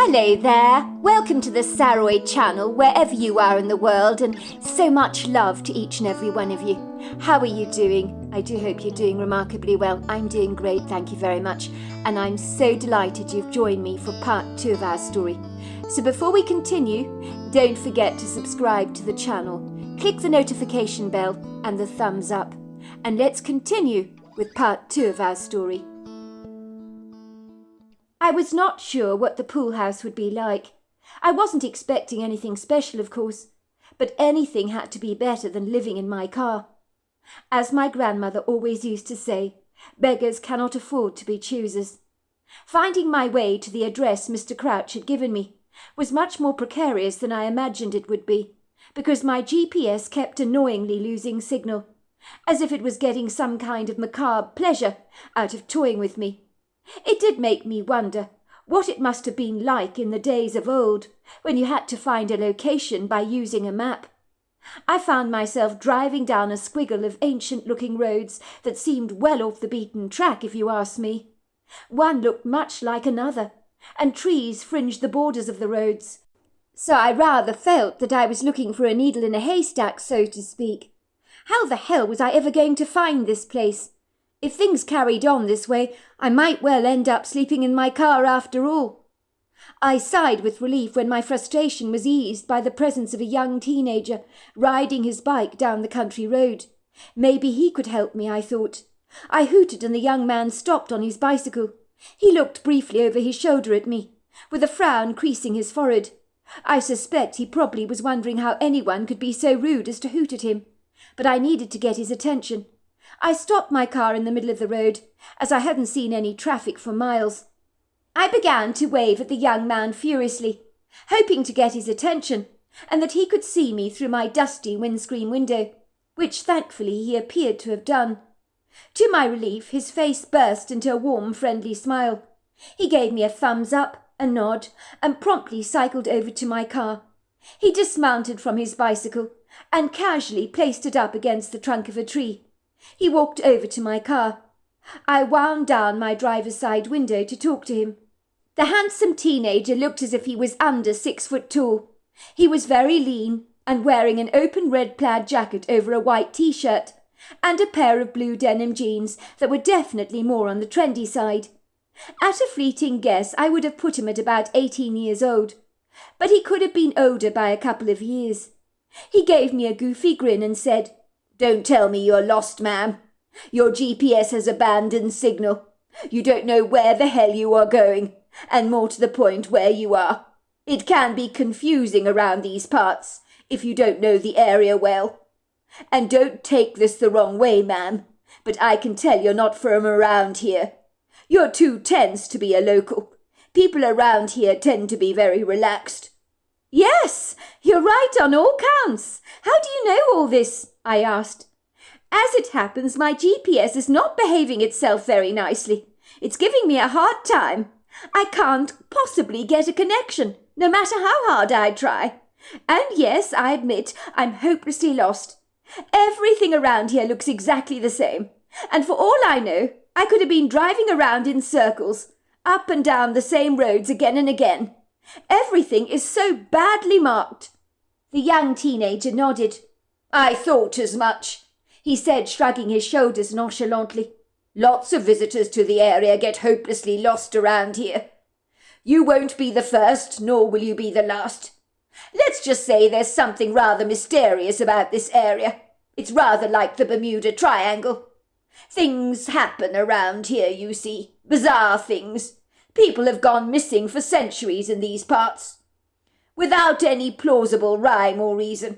Hello there, welcome to the Saroy channel wherever you are in the world, and so much love to each and every one of you. How are you doing? I do hope you're doing remarkably well. I'm doing great, thank you very much, and I'm so delighted you've joined me for part 2 of our story. So before we continue, don't forget to subscribe to the channel, click the notification bell and the thumbs up, and let's continue with part 2 of our story. I was not sure what the pool house would be like. I wasn't expecting anything special, of course, but anything had to be better than living in my car. As my grandmother always used to say, beggars cannot afford to be choosers. Finding my way to the address Mr. Crouch had given me was much more precarious than I imagined it would be, because my GPS kept annoyingly losing signal, as if it was getting some kind of macabre pleasure out of toying with me. It did make me wonder what it must have been like in the days of old, when you had to find a location by using a map. I found myself driving down a squiggle of ancient-looking roads that seemed well off the beaten track, if you ask me. One looked much like another, and trees fringed the borders of the roads. So I rather felt that I was looking for a needle in a haystack, so to speak. How the hell was I ever going to find this place? If things carried on this way, I might well end up sleeping in my car after all. I sighed with relief when my frustration was eased by the presence of a young teenager riding his bike down the country road. Maybe he could help me, I thought. I hooted and the young man stopped on his bicycle. He looked briefly over his shoulder at me, with a frown creasing his forehead. I suspect he probably was wondering how anyone could be so rude as to hoot at him, but I needed to get his attention. I stopped my car in the middle of the road, as I hadn't seen any traffic for miles. I began to wave at the young man furiously, hoping to get his attention, and that he could see me through my dusty windscreen window, which thankfully he appeared to have done. To my relief, his face burst into a warm, friendly smile. He gave me a thumbs up, a nod, and promptly cycled over to my car. He dismounted from his bicycle and casually placed it up against the trunk of a tree. He walked over to my car. I wound down my driver's side window to talk to him. The handsome teenager looked as if he was under 6 foot tall. He was very lean and wearing an open red plaid jacket over a white t-shirt and a pair of blue denim jeans that were definitely more on the trendy side. At a fleeting guess, I would have put him at about 18 years old, but he could have been older by a couple of years. He gave me a goofy grin and said, "Don't tell me you're lost, ma'am. Your GPS has abandoned signal. You don't know where the hell you are going, and more to the point, where you are. It can be confusing around these parts, if you don't know the area well. And don't take this the wrong way, ma'am, but I can tell you're not from around here. You're too tense to be a local. People around here tend to be very relaxed." "Yes, you're right on all counts. How do you know all this?" I asked. "As it happens, my GPS is not behaving itself very nicely. It's giving me a hard time. I can't possibly get a connection, no matter how hard I try. And yes, I admit I'm hopelessly lost. Everything around here looks exactly the same, and for all I know, I could have been driving around in circles, up and down the same roads again and again. Everything is so badly marked." The young teenager nodded. "I thought as much," he said, shrugging his shoulders nonchalantly. "Lots of visitors to the area get hopelessly lost around here. You won't be the first, nor will you be the last. Let's just say there's something rather mysterious about this area. It's rather like the Bermuda Triangle. Things happen around here, you see. Bizarre things. People have gone missing for centuries in these parts, without any plausible rhyme or reason.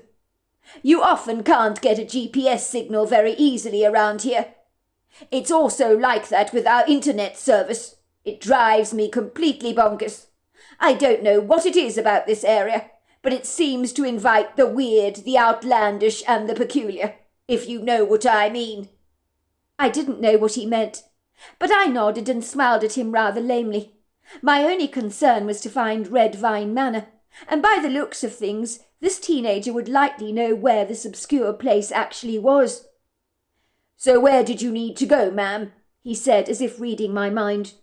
You often can't get a GPS signal very easily around here. It's also like that with our internet service. It drives me completely bonkers. I don't know what it is about this area, but it seems to invite the weird, the outlandish, and the peculiar, if you know what I mean." I didn't know what he meant, but I nodded and smiled at him rather lamely. My only concern was to find Red Vine Manor, and by the looks of things, this teenager would likely know where this obscure place actually was. "So where did you need to go, ma'am?" he said, as if reading my mind.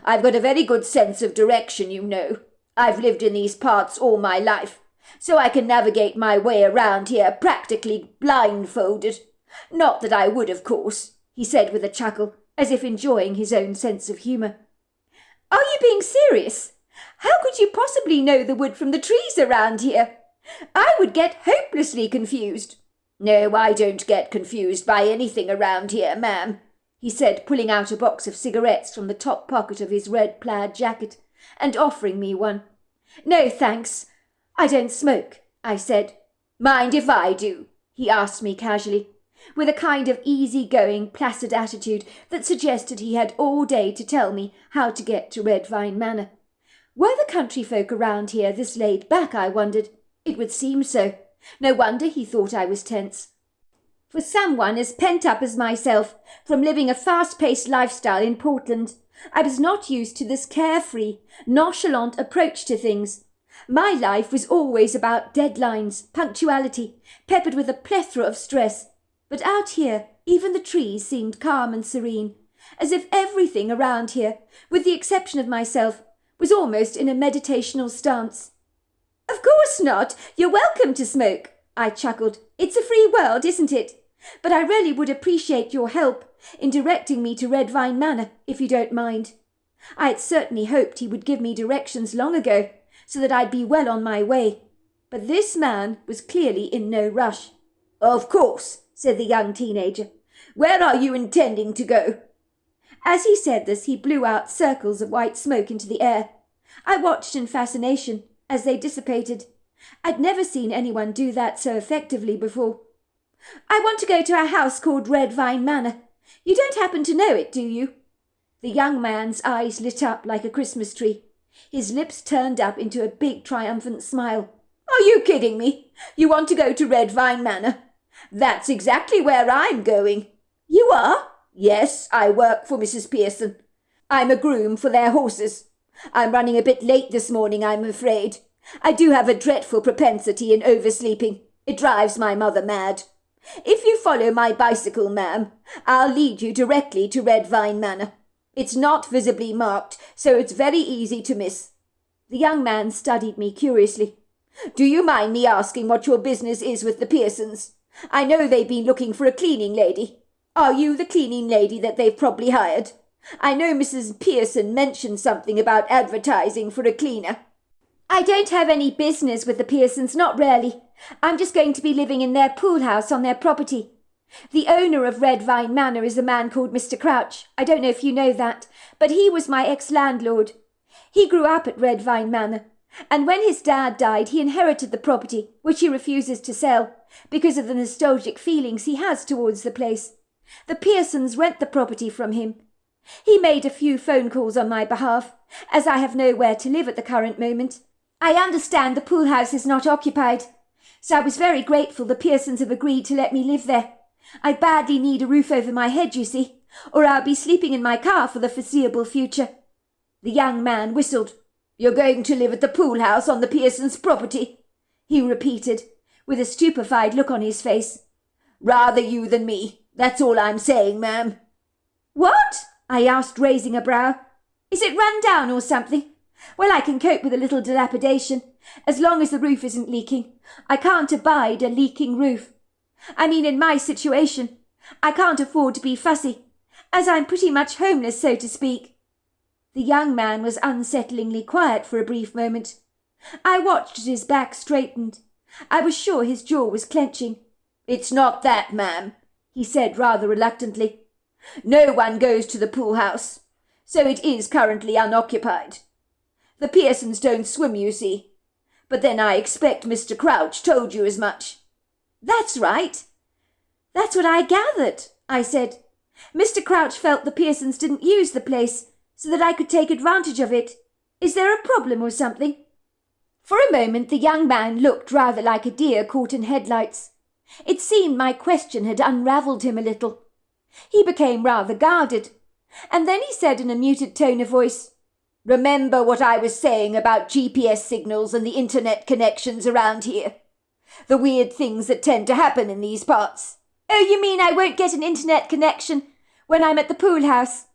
"I've got a very good sense of direction, you know. I've lived in these parts all my life, so I can navigate my way around here practically blindfolded. Not that I would, of course," he said with a chuckle, as if enjoying his own sense of humour. "Are you being serious? How could you possibly know the wood from the trees around here? I would get hopelessly confused." "No, I don't get confused by anything around here, ma'am," he said, pulling out a box of cigarettes from the top pocket of his red plaid jacket and offering me one. "No, thanks. I don't smoke," I said. "Mind if I do?" he asked me casually, with a kind of easy-going, placid attitude that suggested he had all day to tell me how to get to Red Vine Manor. Were the country folk around here this laid back, I wondered? It would seem so. No wonder he thought I was tense. For someone as pent up as myself, from living a fast-paced lifestyle in Portland, I was not used to this carefree, nonchalant approach to things. My life was always about deadlines, punctuality, peppered with a plethora of stress. But out here, even the trees seemed calm and serene, as if everything around here, with the exception of myself, was almost in a meditational stance. "Of course not. You're welcome to smoke," I chuckled. "It's a free world, isn't it? But I really would appreciate your help in directing me to Red Vine Manor, if you don't mind." I had certainly hoped he would give me directions long ago, so that I'd be well on my way. But this man was clearly in no rush. "Of course," said the young teenager. "Where are you intending to go?" As he said this, he blew out circles of white smoke into the air. I watched in fascination as they dissipated. I'd never seen anyone do that so effectively before. "I want to go to a house called Red Vine Manor. You don't happen to know it, do you?" The young man's eyes lit up like a Christmas tree. His lips turned up into a big triumphant smile. "Are you kidding me? You want to go to Red Vine Manor? That's exactly where I'm going." "You are?" "Yes, I work for Mrs. Pearson. I'm a groom for their horses. I'm running a bit late this morning, I'm afraid. I do have a dreadful propensity in oversleeping. It drives my mother mad. If you follow my bicycle, ma'am, I'll lead you directly to Red Vine Manor. It's not visibly marked, so it's very easy to miss." The young man studied me curiously. "Do you mind me asking what your business is with the Pearsons? I know they've been looking for a cleaning lady. Are you the cleaning lady that they've probably hired? I know Mrs. Pearson mentioned something about advertising for a cleaner." "I don't have any business with the Pearsons, not really. I'm just going to be living in their pool house on their property. The owner of Red Vine Manor is a man called Mr. Crouch. I don't know if you know that, but he was my ex-landlord. He grew up at Red Vine Manor, and when his dad died, he inherited the property, which he refuses to sell, because of the nostalgic feelings he has towards the place. The Pearsons rent the property from him. He made a few phone calls on my behalf, as I have nowhere to live at the current moment. I understand the pool house is not occupied, so I was very grateful the Pearsons have agreed to let me live there. I badly need a roof over my head, you see, or I'll be sleeping in my car for the foreseeable future." The young man whistled. "You're going to live at the pool house on the Pearsons' property?" he repeated, with a stupefied look on his face. "Rather you than me, that's all I'm saying, ma'am." "What?" I asked, raising a brow. "Is it run down or something? Well, I can cope with a little dilapidation, as long as the roof isn't leaking. I can't abide a leaking roof. I mean, in my situation, I can't afford to be fussy, as I'm pretty much homeless, so to speak." The young man was unsettlingly quiet for a brief moment. I watched as his back straightened. I was sure his jaw was clenching. "It's not that, ma'am," he said rather reluctantly. "No one goes to the pool house, so it is currently unoccupied. The Pearsons don't swim, you see. But then I expect Mr. Crouch told you as much." "That's right. That's what I gathered," I said. "Mr. Crouch felt the Pearsons didn't use the place, so that I could take advantage of it. Is there a problem or something?" For a moment the young man looked rather like a deer caught in headlights. It seemed my question had unravelled him a little. He became rather guarded, and then he said in a muted tone of voice, "Remember what I was saying about GPS signals and the internet connections around here? The weird things that tend to happen in these parts." "Oh, you mean I won't get an internet connection when I'm at the pool house?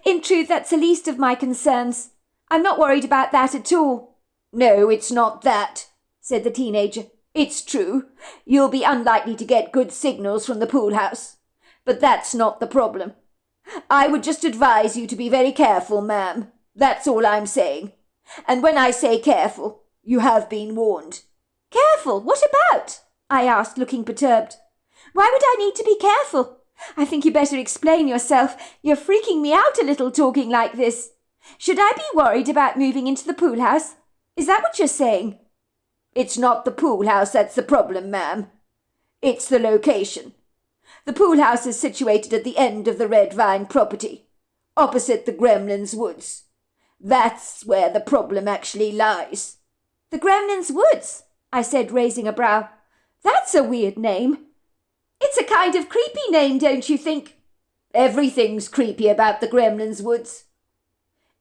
In truth, that's the least of my concerns. I'm not worried about that at all." No, it's not that, said the teenager. It's true. You'll be unlikely to get good signals from the pool house. But that's not the problem. I would just advise you to be very careful, ma'am. That's all I'm saying. And when I say careful, you have been warned. Careful? What about? I asked, looking perturbed. Why would I need to be careful? I think you better explain yourself. You're freaking me out a little talking like this. Should I be worried about moving into the pool house? Is that what you're saying? It's not the pool house that's the problem, ma'am. It's the location. The pool house is situated at the end of the Red Vine property, opposite the Gremlin's Woods. That's where the problem actually lies. The Gremlin's Woods, I said, raising a brow. That's a weird name. It's a kind of creepy name, don't you think? Everything's creepy about the Gremlin's Woods.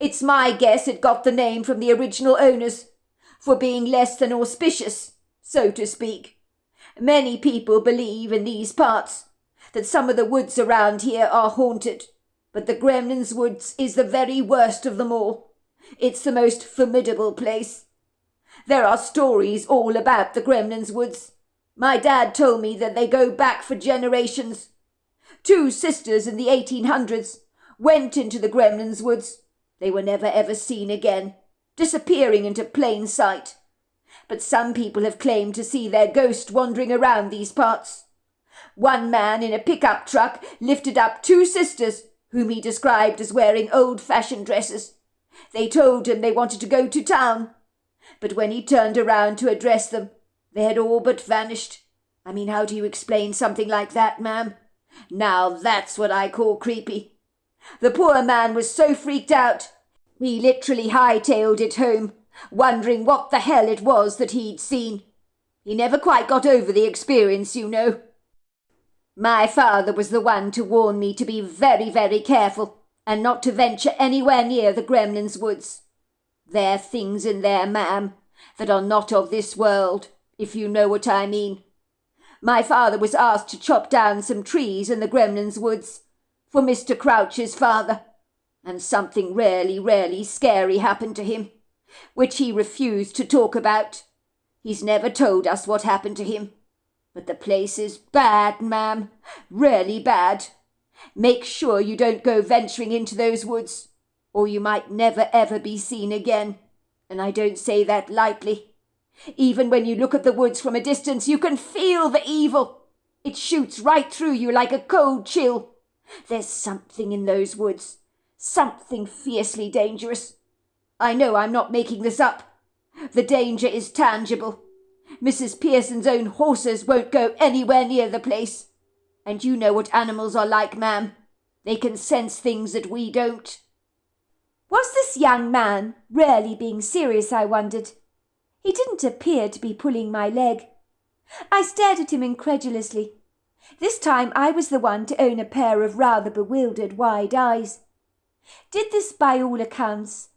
It's my guess it got the name from the original owners, for being less than auspicious, so to speak. Many people believe in these parts that some of the woods around here are haunted, but the Gremlin's Woods is the very worst of them all. It's the most formidable place. There are stories all about the Gremlin's Woods. My dad told me that they go back for generations. 2 sisters in the 1800s went into the Gremlin's Woods. They were never ever seen again, disappearing into plain sight. But some people have claimed to see their ghost wandering around these parts. One man in a pickup truck lifted up 2 sisters, whom he described as wearing old-fashioned dresses. They told him they wanted to go to town, but when he turned around to address them, they had all but vanished. I mean, how do you explain something like that, ma'am? Now that's what I call creepy. The poor man was so freaked out, he literally hightailed it home, wondering what the hell it was that he'd seen. He never quite got over the experience, you know. My father was the one to warn me to be very, very careful and not to venture anywhere near the Gremlin's Woods. There are things in there, ma'am, that are not of this world, if you know what I mean. My father was asked to chop down some trees in the Gremlin's Woods for Mr. Crouch's father, and something really, really scary happened to him, which he refused to talk about. He's never told us what happened to him. But the place is bad, ma'am, really bad. Make sure you don't go venturing into those woods, or you might never ever be seen again, and I don't say that lightly. Even when you look at the woods from a distance, you can feel the evil. It shoots right through you like a cold chill. There's something in those woods, something fiercely dangerous. I know I'm not making this up. The danger is tangible. Mrs. Pearson's own horses won't go anywhere near the place. And you know what animals are like, ma'am. They can sense things that we don't. Was this young man really being serious, I wondered? He didn't appear to be pulling my leg. I stared at him incredulously. This time I was the one to own a pair of rather bewildered wide eyes. Did this, by all accounts,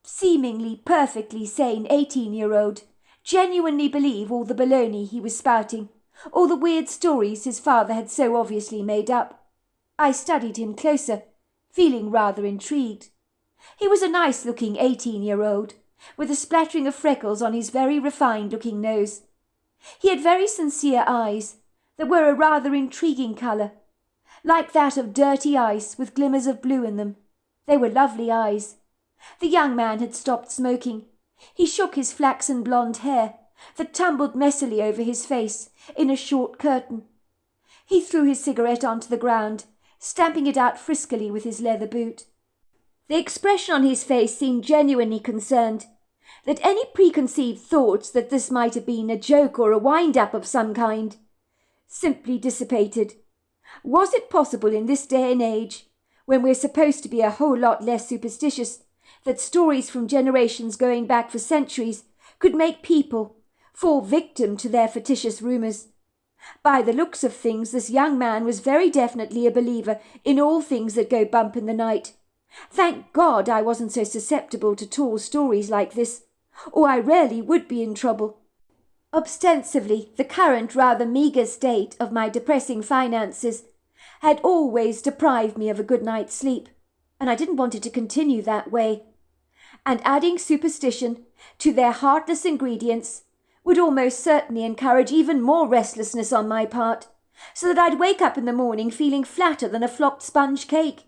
seemingly perfectly sane 18-year-old genuinely believe all the baloney he was spouting, all the weird stories his father had so obviously made up? I studied him closer, feeling rather intrigued. He was a nice-looking 18-year-old, with a splattering of freckles on his very refined-looking nose. He had very sincere eyes that were a rather intriguing colour, like that of dirty ice with glimmers of blue in them. They were lovely eyes. The young man had stopped smoking. He shook his flaxen blonde hair, that tumbled messily over his face, in a short curtain. He threw his cigarette onto the ground, stamping it out friskily with his leather boot. The expression on his face seemed genuinely concerned, that any preconceived thoughts that this might have been a joke or a wind-up of some kind simply dissipated. Was it possible in this day and age, when we're supposed to be a whole lot less superstitious, that stories from generations going back for centuries could make people fall victim to their fictitious rumours? By the looks of things, this young man was very definitely a believer in all things that go bump in the night. Thank God I wasn't so susceptible to tall stories like this, or I really would be in trouble. Ostensibly, the current rather meagre state of my depressing finances had always deprived me of a good night's sleep, and I didn't want it to continue that way. and adding superstition to their heartless ingredients would almost certainly encourage even more restlessness on my part, so that I'd wake up in the morning feeling flatter than a flopped sponge cake.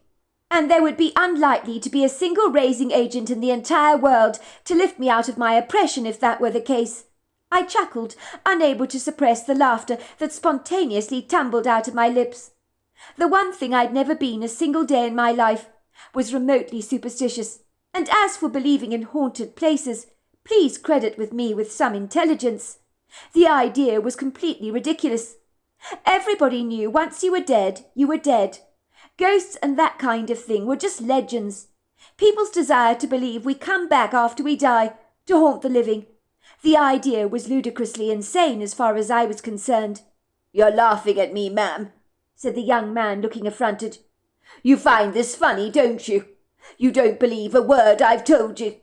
And there would be unlikely to be a single raising agent in the entire world to lift me out of my oppression if that were the case. I chuckled, unable to suppress the laughter that spontaneously tumbled out of my lips. The one thing I'd never been a single day in my life was remotely superstitious, and as for believing in haunted places, please credit with me with some intelligence. The idea was completely ridiculous. Everybody knew once you were dead, you were dead. Ghosts and that kind of thing were just legends. People's desire to believe we come back after we die to haunt the living. The idea was ludicrously insane as far as I was concerned. "You're laughing at me, ma'am," said the young man, looking affronted. "You find this funny, don't you? You don't believe a word I've told you."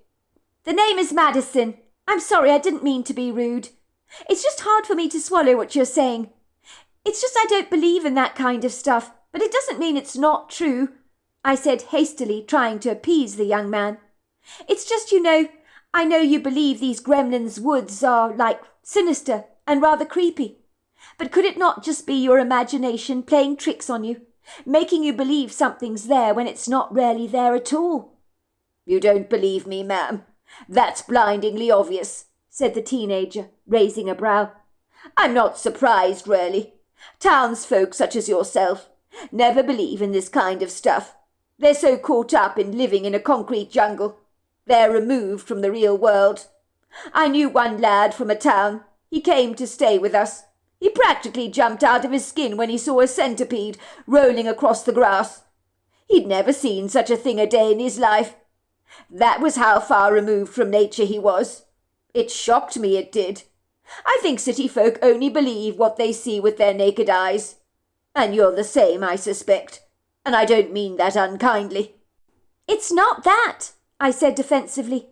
"The name is Madison. I'm sorry, I didn't mean to be rude. It's just hard for me to swallow what you're saying. It's just I don't believe in that kind of stuff, but it doesn't mean it's not true," I said hastily, trying to appease the young man. "It's just, I know you believe these Gremlins woods are, sinister and rather creepy. But could it not just be your imagination playing tricks on you, making you believe something's there when it's not really there at all?" "You don't believe me, ma'am. That's blindingly obvious," said the teenager, raising a brow. "I'm not surprised, really. Townsfolk such as yourself never believe in this kind of stuff. They're so caught up in living in a concrete jungle. They're removed from the real world. I knew one lad from a town. He came to stay with us. He practically jumped out of his skin when he saw a centipede rolling across the grass. He'd never seen such a thing a day in his life. That was how far removed from nature he was. It shocked me, it did. I think city folk only believe what they see with their naked eyes. And you're the same, I suspect. And I don't mean that unkindly." "It's not that," I said defensively.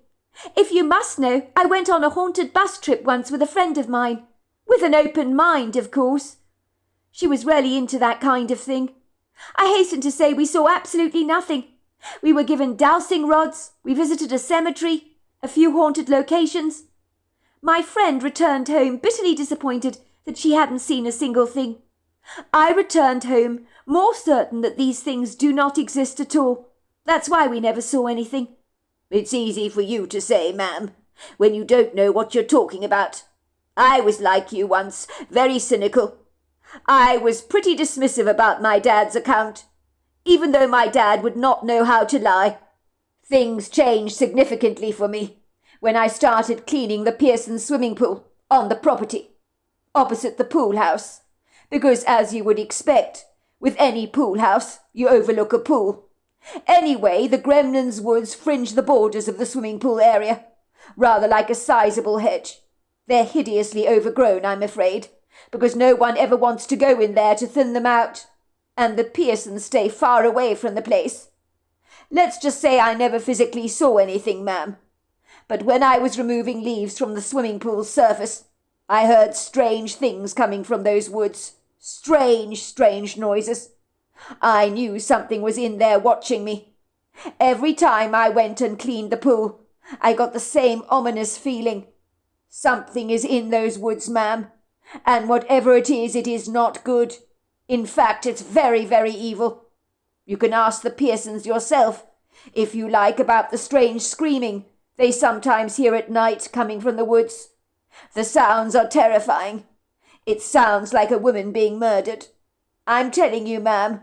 "If you must know, I went on a haunted bus trip once with a friend of mine. With an open mind, of course. She was really into that kind of thing. I hasten to say we saw absolutely nothing. We were given dowsing rods, we visited a cemetery, a few haunted locations. My friend returned home bitterly disappointed that she hadn't seen a single thing. I returned home more certain that these things do not exist at all. That's why we never saw anything." "It's easy for you to say, ma'am, when you don't know what you're talking about. I was like you once, very cynical. I was pretty dismissive about my dad's account, even though my dad would not know how to lie. Things changed significantly for me when I started cleaning the Pearson swimming pool on the property, opposite the pool house, because as you would expect, with any pool house, you overlook a pool. Anyway, the Gremlins woods fringe the borders of the swimming pool area, rather like a sizable hedge. They're hideously overgrown, I'm afraid, because no one ever wants to go in there to thin them out, and the Pearsons stay far away from the place. Let's just say I never physically saw anything, ma'am. But when I was removing leaves from the swimming pool's surface, I heard strange things coming from those woods. Strange noises. I knew something was in there watching me. Every time I went and cleaned the pool, I got the same ominous feeling. Something is in those woods, ma'am, and whatever it is not good. In fact, it's very, very evil. You can ask the Pearsons yourself, if you like, about the strange screaming they sometimes hear at night coming from the woods. The sounds are terrifying. It sounds like a woman being murdered. I'm telling you, ma'am,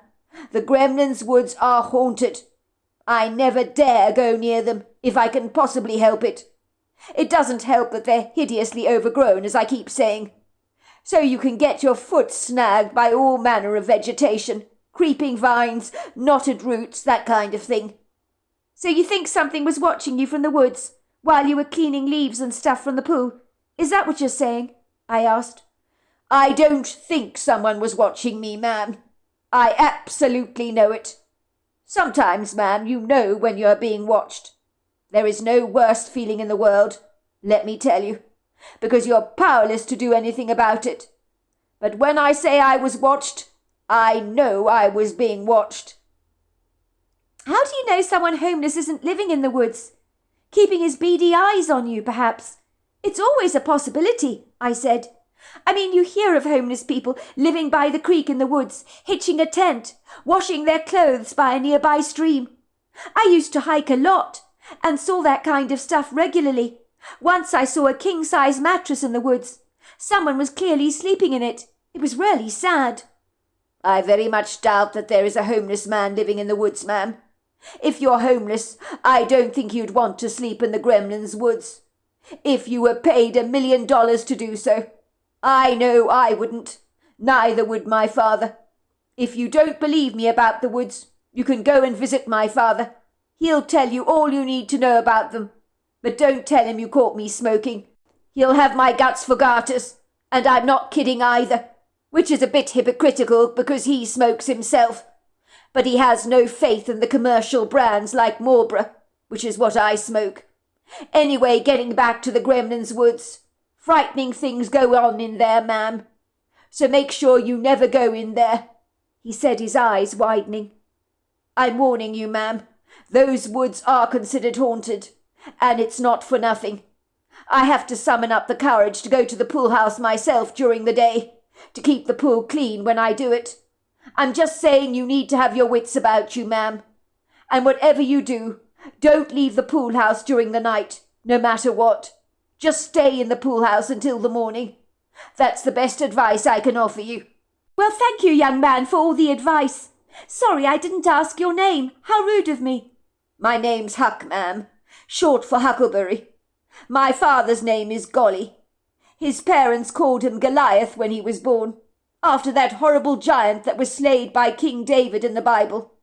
the Gremlins woods are haunted. I never dare go near them if I can possibly help it. It doesn't help that they're hideously overgrown, as I keep saying. So you can get your foot snagged by all manner of vegetation, creeping vines, knotted roots, that kind of thing. So you think something was watching you from the woods while you were cleaning leaves and stuff from the pool? Is that what you're saying? I asked. I don't think someone was watching me, ma'am. I absolutely know it. Sometimes, ma'am, you know when you're being watched. There is no worse feeling in the world, let me tell you, because you're powerless to do anything about it. But when I say I was watched, I know I was being watched. How do you know someone homeless isn't living in the woods? Keeping his beady eyes on you, perhaps. It's always a possibility, I said. I mean, you hear of homeless people living by the creek in the woods, hitching a tent, washing their clothes by a nearby stream. I used to hike a lot and saw that kind of stuff regularly. Once I saw a king-size mattress in the woods. Someone was clearly sleeping in it. It was really sad. I very much doubt that there is a homeless man living in the woods, ma'am. If you're homeless, I don't think you'd want to sleep in the Gremlins' woods. If you were paid $1 million to do so. I know I wouldn't. Neither would my father. If you don't believe me about the woods, you can go and visit my father. He'll tell you all you need to know about them. But don't tell him you caught me smoking. He'll have my guts for garters, and I'm not kidding either, which is a bit hypocritical because he smokes himself. But he has no faith in the commercial brands like Marlboro, which is what I smoke. Anyway, getting back to the Gremlins' woods. Frightening things go on in there, ma'am. So make sure you never go in there, he said, his eyes widening. I'm warning you, ma'am. Those woods are considered haunted, and it's not for nothing. I have to summon up the courage to go to the pool house myself during the day, to keep the pool clean when I do it. I'm just saying you need to have your wits about you, ma'am. And whatever you do, don't leave the pool house during the night, no matter what. Just stay in the pool house until the morning. That's the best advice I can offer you. Well, thank you, young man, for all the advice. Sorry I didn't ask your name. How rude of me. My name's Huck, ma'am. Short for Huckleberry. My father's name is Golly. His parents called him Goliath when he was born, after that horrible giant that was slayed by King David in the Bible.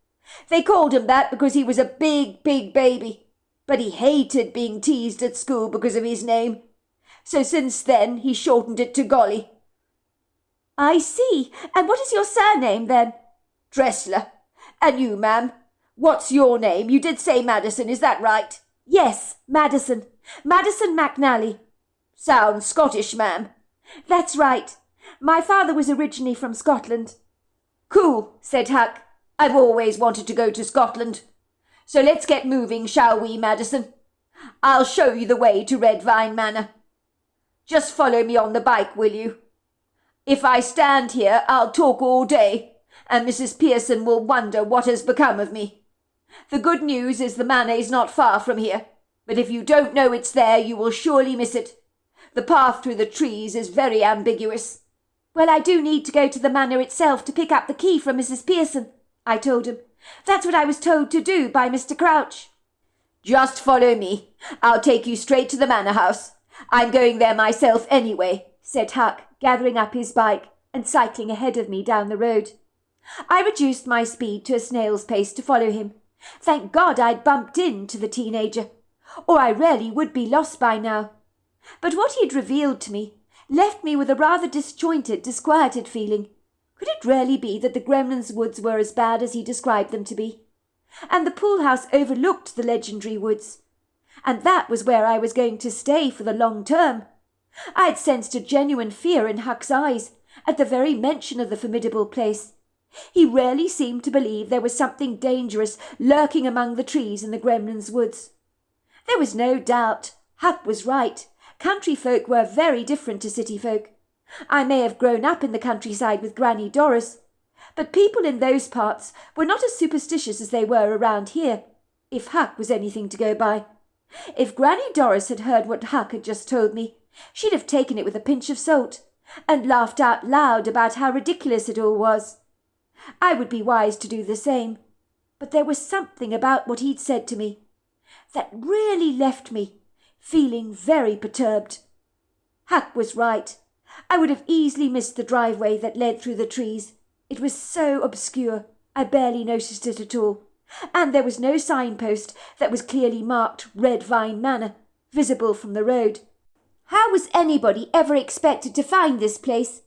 They called him that because he was a big, big baby, but he hated being teased at school because of his name. So since then he shortened it to Golly. I see. And what is your surname, then? Dressler. And you, ma'am? What's your name? You did say Madison, is that right? Yes, Madison. Madison McNally. Sounds Scottish, ma'am. That's right. My father was originally from Scotland. Cool, said Huck. I've always wanted to go to Scotland. So let's get moving, shall we, Madison? I'll show you the way to Red Vine Manor. Just follow me on the bike, will you? If I stand here, I'll talk all day, and Mrs. Pearson will wonder what has become of me. The good news is the manor is not far from here, but if you don't know it's there, you will surely miss it. The path through the trees is very ambiguous. Well, I do need to go to the manor itself to pick up the key from Mrs. Pearson, I told him. That's what I was told to do by Mr. Crouch. Just follow me. I'll take you straight to the manor house. I'm going there myself anyway, said Huck, gathering up his bike and cycling ahead of me down the road. I reduced my speed to a snail's pace to follow him. Thank God I'd bumped into the teenager, or I really would be lost by now. But what he had revealed to me left me with a rather disjointed, disquieted feeling. Could it really be that the Gremlins' woods were as bad as he described them to be? And the pool house overlooked the legendary woods. And that was where I was going to stay for the long term. I had sensed a genuine fear in Huck's eyes at the very mention of the formidable place. He really seemed to believe there was something dangerous lurking among the trees in the Gremlins' woods. There was no doubt. Huck was right. Country folk were very different to city folk. I may have grown up in the countryside with Granny Doris, but people in those parts were not as superstitious as they were around here, if Huck was anything to go by. If Granny Doris had heard what Huck had just told me, she'd have taken it with a pinch of salt, and laughed out loud about how ridiculous it all was. I would be wise to do the same, but there was something about what he'd said to me that really left me feeling very perturbed. Huck was right. I would have easily missed the driveway that led through the trees. It was so obscure, I barely noticed it at all, and there was no signpost that was clearly marked Red Vine Manor, visible from the road. How was anybody ever expected to find this place?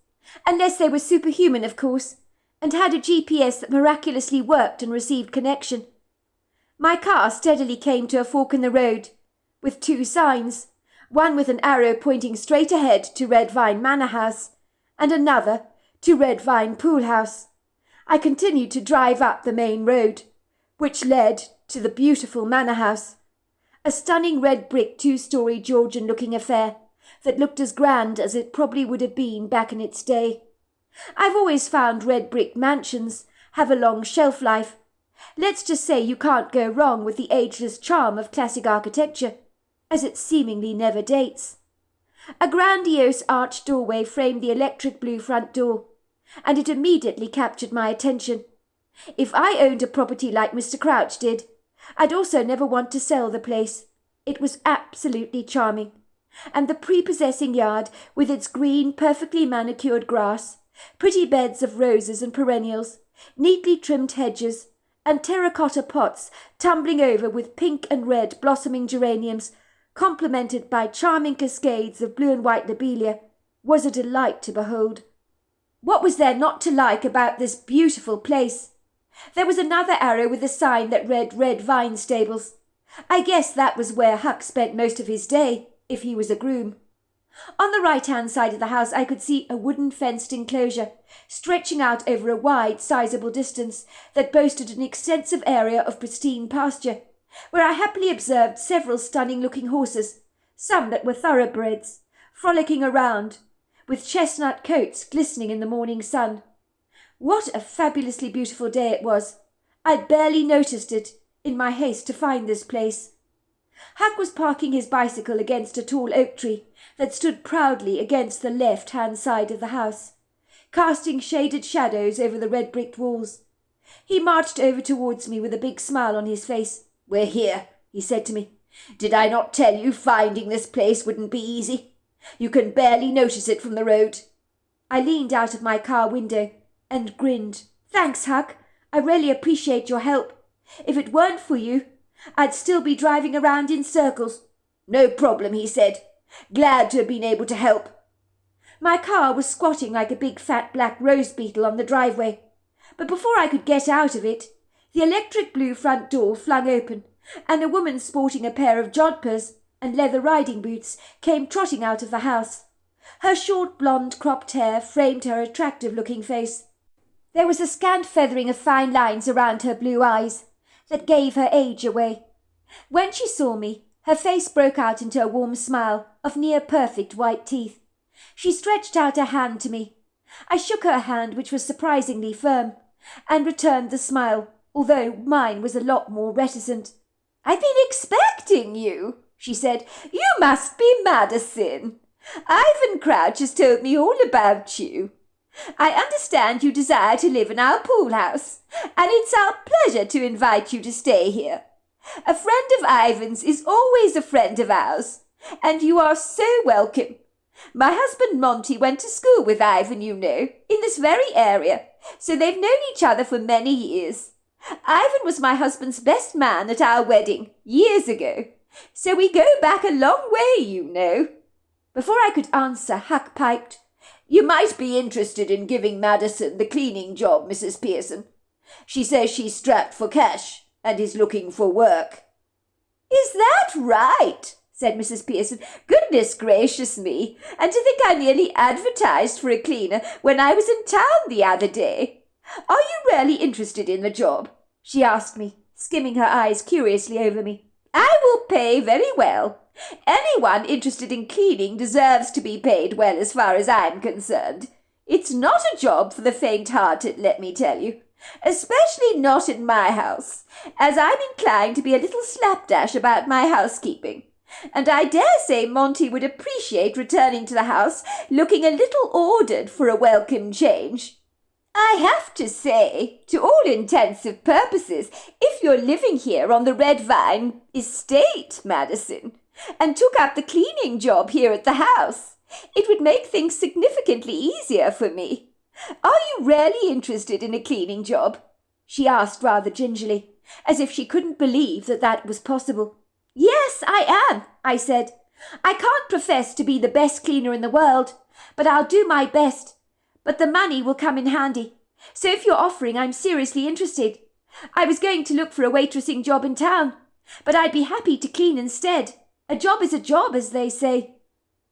Unless they were superhuman, of course, and had a GPS that miraculously worked and received connection. My car steadily came to a fork in the road, with two signs, one with an arrow pointing straight ahead to Red Vine Manor House, and another to Red Vine Pool House. I continued to drive up the main road, which led to the beautiful manor house. A stunning red brick 2-story Georgian-looking affair that looked as grand as it probably would have been back in its day. I've always found red brick mansions have a long shelf life. Let's just say you can't go wrong with the ageless charm of classic architecture, as it seemingly never dates. A grandiose arched doorway framed the electric blue front door, and it immediately captured my attention. If I owned a property like Mr. Crouch did, I'd also never want to sell the place. It was absolutely charming, and the prepossessing yard, with its green, perfectly manicured grass, pretty beds of roses and perennials, neatly trimmed hedges, and terracotta pots tumbling over with pink and red blossoming geraniums, complemented by charming cascades of blue and white lobelia, was a delight to behold. What was there not to like about this beautiful place? There was another arrow with a sign that read Red Vine Stables. I guess that was where Huck spent most of his day, if he was a groom. On the right-hand side of the house I could see a wooden fenced enclosure, stretching out over a wide, sizable distance that boasted an extensive area of pristine pasture, where I happily observed several stunning-looking horses, some that were thoroughbreds, frolicking around, with chestnut coats glistening in the morning sun. What a fabulously beautiful day it was! I barely noticed it in my haste to find this place. Huck was parking his bicycle against a tall oak tree that stood proudly against the left-hand side of the house, casting shaded shadows over the red-bricked walls. He marched over towards me with a big smile on his face. "We're here," he said to me. "Did I not tell you finding this place wouldn't be easy? You can barely notice it from the road." I leaned out of my car window and grinned. "Thanks, Huck. I really appreciate your help. If it weren't for you, I'd still be driving around in circles." "No problem," he said. "Glad to have been able to help." My car was squatting like a big fat black rose beetle on the driveway, but before I could get out of it, the electric blue front door flung open, and a woman sporting a pair of jodhpurs and leather riding boots came trotting out of the house. Her short blonde cropped hair framed her attractive-looking face. There was a scant feathering of fine lines around her blue eyes that gave her age away. When she saw me, her face broke out into a warm smile of near-perfect white teeth. She stretched out a hand to me. I shook her hand, which was surprisingly firm, and returned the smile, although mine was a lot more reticent. "I've been expecting you," she said. "You must be Madison. Ivan Crouch has told me all about you. I understand you desire to live in our pool house, and it's our pleasure to invite you to stay here. A friend of Ivan's is always a friend of ours, and you are so welcome. My husband Monty went to school with Ivan, you know, in this very area, so they've known each other for many years. Ivan was my husband's best man at our wedding, years ago, so we go back a long way, you know." Before I could answer, Huck piped, "You might be interested in giving Madison the cleaning job, Mrs. Pearson. She says she's strapped for cash and is looking for work." "Is that right?" said Mrs. Pearson. "Goodness gracious me, and to think I nearly advertised for a cleaner when I was in town the other day. Are you really interested in the job?" she asked me, skimming her eyes curiously over me. "I will pay very well. Anyone interested in cleaning deserves to be paid well as far as I'm concerned. It's not a job for the faint-hearted, let me tell you, especially not in my house, as I'm inclined to be a little slapdash about my housekeeping, and I dare say Monty would appreciate returning to the house looking a little ordered for a welcome change. I have to say, to all intensive purposes, if you're living here on the Red Vine estate, Madison, and took up the cleaning job here at the house, it would make things significantly easier for me. Are you really interested in a cleaning job?" she asked rather gingerly, as if she couldn't believe that was possible. "Yes, I am," I said. "I can't profess to be the best cleaner in the world, but I'll do my best. But the money will come in handy. So if you're offering, I'm seriously interested. I was going to look for a waitressing job in town, but I'd be happy to clean instead. A job is a job, as they say."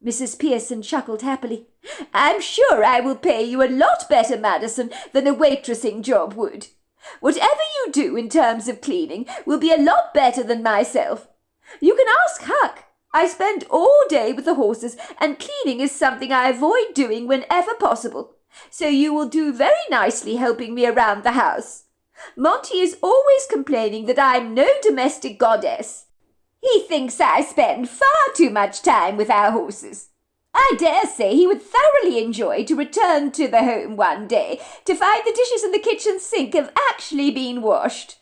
Mrs. Pearson chuckled happily. "I'm sure I will pay you a lot better, Madison, than a waitressing job would. Whatever you do in terms of cleaning will be a lot better than myself. You can ask Huck. I spend all day with the horses, and cleaning is something I avoid doing whenever possible. So you will do very nicely helping me around the house. Monty is always complaining that I'm no domestic goddess. He thinks I spend far too much time with our horses. I dare say he would thoroughly enjoy to return to the home one day to find the dishes in the kitchen sink have actually been washed.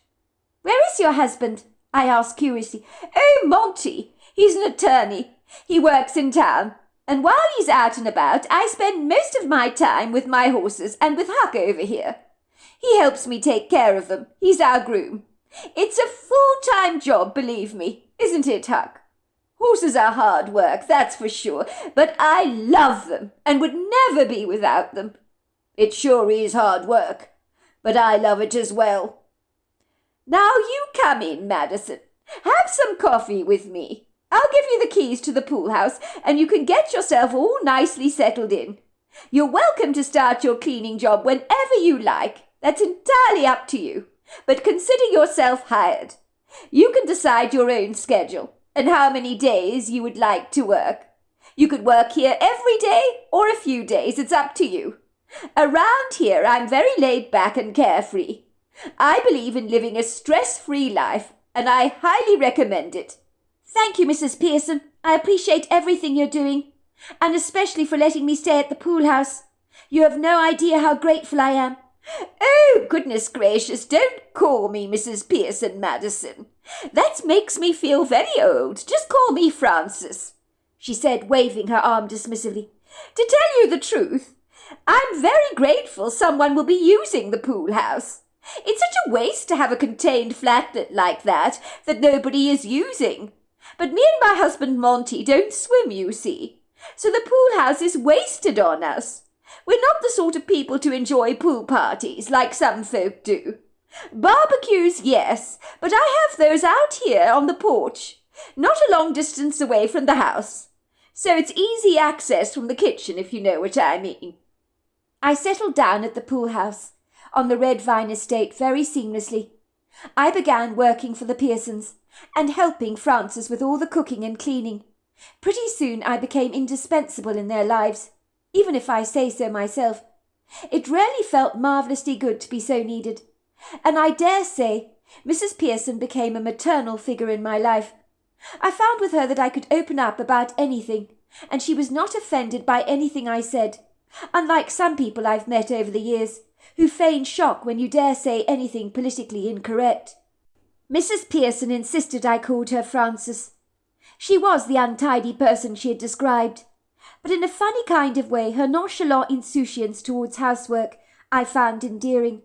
Where is your husband? I asked curiously. Oh, Monty. He's an attorney. He works in town. And while he's out and about, I spend most of my time with my horses and with Huck over here. He helps me take care of them. He's our groom. It's a full-time job, believe me. Isn't it, Huck? Horses are hard work, that's for sure, but I love them and would never be without them. It sure is hard work, but I love it as well. Now you come in, Madison. Have some coffee with me. I'll give you the keys to the pool house, and you can get yourself all nicely settled in. You're welcome to start your cleaning job whenever you like. That's entirely up to you. But consider yourself hired. You can decide your own schedule and how many days you would like to work. You could work here every day or a few days. It's up to you. Around here, I'm very laid back and carefree. I believe in living a stress-free life, and I highly recommend it. Thank you, Mrs. Pearson. I appreciate everything you're doing, and especially for letting me stay at the pool house. You have no idea how grateful I am. Oh, goodness gracious, don't call me Mrs. Pearson, Madison. That makes me feel very old. Just call me Frances, she said, waving her arm dismissively. To tell you the truth, I'm very grateful someone will be using the pool house. It's such a waste to have a contained flatlet like that nobody is using. But me and my husband Monty don't swim, you see, so the pool house is wasted on us. We're not the sort of people to enjoy pool parties like some folk do. Barbecues, yes, but I have those out here on the porch, not a long distance away from the house. So it's easy access from the kitchen, if you know what I mean. I settled down at the pool house on the Red Vine estate very seamlessly. I began working for the Pearsons and helping Frances with all the cooking and cleaning. Pretty soon I became indispensable in their lives, even if I say so myself. It really felt marvellously good to be so needed, and I dare say Mrs. Pearson became a maternal figure in my life. I found with her that I could open up about anything, and she was not offended by anything I said, unlike some people I've met over the years, who feign shock when you dare say anything politically incorrect. Mrs. Pearson insisted I called her Frances. She was the untidy person she had described, but in a funny kind of way her nonchalant insouciance towards housework I found endearing.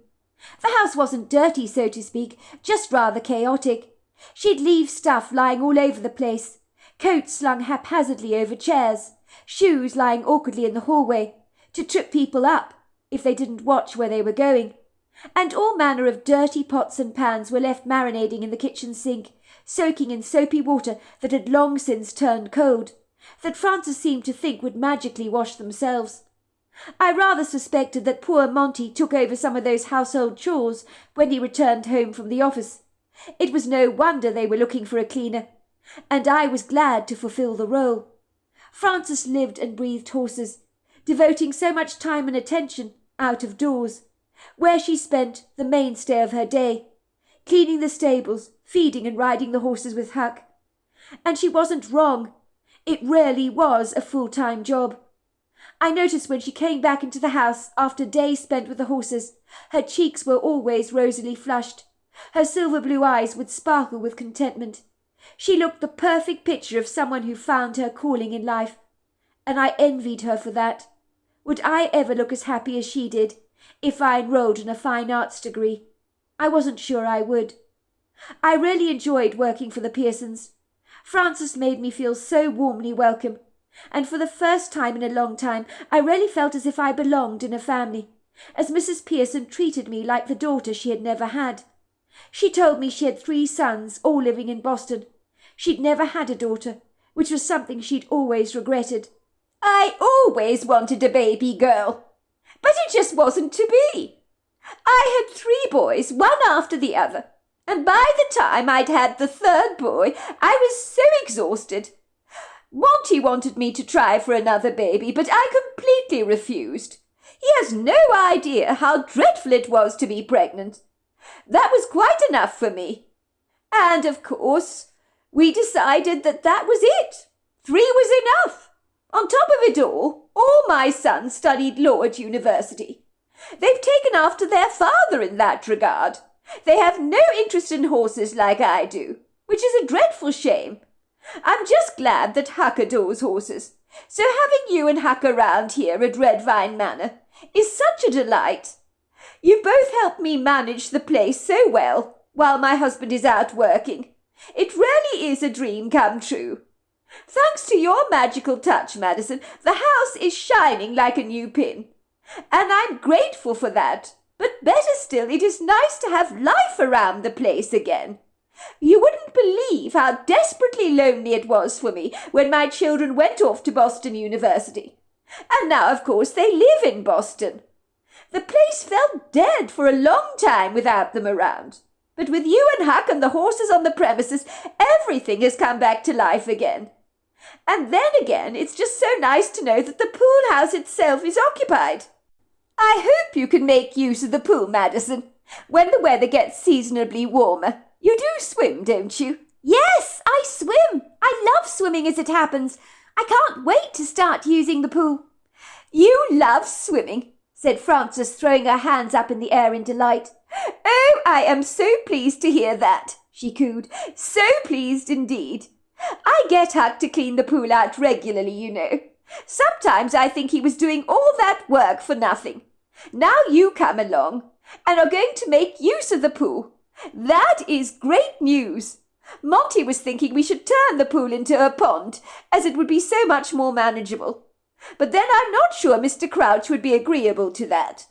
The house wasn't dirty, so to speak, just rather chaotic. She'd leave stuff lying all over the place, coats slung haphazardly over chairs, shoes lying awkwardly in the hallway, to trip people up if they didn't watch where they were going. And all manner of dirty pots and pans were left marinating in the kitchen sink, soaking in soapy water that had long since turned cold, that Frances seemed to think would magically wash themselves. I rather suspected that poor Monty took over some of those household chores when he returned home from the office. It was no wonder they were looking for a cleaner, and I was glad to fulfil the role. Frances lived and breathed horses, devoting so much time and attention out of doors, where she spent the mainstay of her day, cleaning the stables, feeding and riding the horses with Huck. And she wasn't wrong. It really was a full-time job. I noticed when she came back into the house after days spent with the horses, her cheeks were always rosily flushed. Her silver blue eyes would sparkle with contentment. She looked the perfect picture of someone who found her calling in life, and I envied her for that. Would I ever look as happy as she did if I enrolled in a fine arts degree? I wasn't sure I would. I really enjoyed working for the Pearsons. Frances made me feel so warmly welcome, and for the first time in a long time I really felt as if I belonged in a family, as Mrs. Pearson treated me like the daughter she had never had. She told me she had 3 sons, all living in Boston. She'd never had a daughter, which was something she'd always regretted. I always wanted a baby girl, but it just wasn't to be. I had 3 boys, one after the other, And by the time I'd had the third boy, I was so exhausted. Monty wanted me to try for another baby, but I completely refused. He has no idea how dreadful it was to be pregnant. That was quite enough for me. And, of course, we decided that was it. 3 was enough. On top of it all my sons studied law at university. They've taken after their father in that regard. They have no interest in horses like I do, which is a dreadful shame. I'm just glad that Huck adores horses. So having you and Huck around here at Red Vine Manor is such a delight. You both help me manage the place so well while my husband is out working. It really is a dream come true. Thanks to your magical touch, Madison, the house is shining like a new pin. And I'm grateful for that. But better still, it is nice to have life around the place again. You wouldn't believe how desperately lonely it was for me when my children went off to Boston University. And now, of course, they live in Boston. The place felt dead for a long time without them around. But with you and Huck and the horses on the premises, everything has come back to life again. And then again, it's just so nice to know that the pool house itself is occupied. I hope you can make use of the pool, Madison, when the weather gets seasonably warmer. You do swim, don't you? Yes, I swim. I love swimming as it happens. I can't wait to start using the pool. You love swimming, said Frances, throwing her hands up in the air in delight. Oh, I am so pleased to hear that, she cooed. So pleased indeed. I get Huck to clean the pool out regularly, you know. Sometimes I think he was doing all that work for nothing. Now you come along and are going to make use of the pool. That is great news. Monty was thinking we should turn the pool into a pond, as it would be so much more manageable. But then I'm not sure Mr. Crouch would be agreeable to that.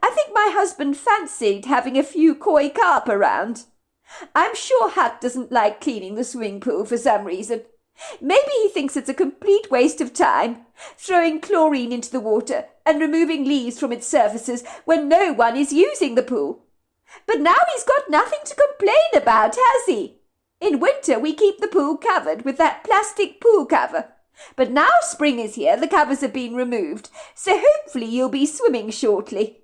I think my husband fancied having a few koi carp around. I'm sure Huck doesn't like cleaning the swimming pool for some reason. Maybe he thinks it's a complete waste of time, throwing chlorine into the water and removing leaves from its surfaces when no one is using the pool. But now he's got nothing to complain about, has he? In winter we keep the pool covered with that plastic pool cover. But now spring is here, the covers have been removed, so hopefully you'll be swimming shortly.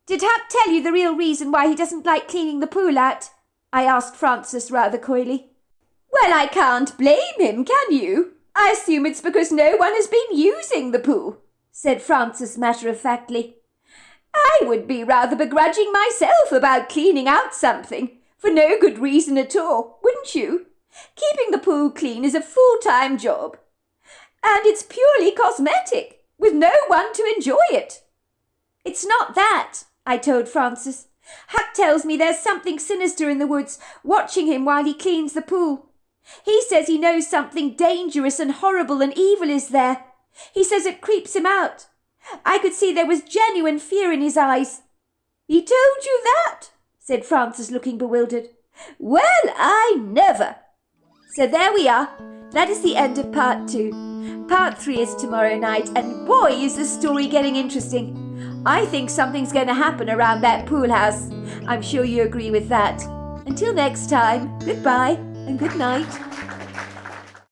Did Huck tell you the real reason why he doesn't like cleaning the pool out? I asked Frances rather coyly. Well, I can't blame him, can you? I assume it's because no one has been using the pool, said Frances matter-of-factly. I would be rather begrudging myself about cleaning out something, for no good reason at all, wouldn't you? Keeping the pool clean is a full-time job. And it's purely cosmetic, with no one to enjoy it. It's not that, I told Frances. Huck tells me there's something sinister in the woods, watching him while he cleans the pool. He says he knows something dangerous and horrible and evil is there. He says it creeps him out. I could see there was genuine fear in his eyes. He told you that? Said Frances, looking bewildered. Well, I never. So there we are. That is the end of part 2. Part 3 is tomorrow night, and boy, is the story getting interesting. I think something's going to happen around that pool house. I'm sure you agree with that. Until next time, goodbye and good night.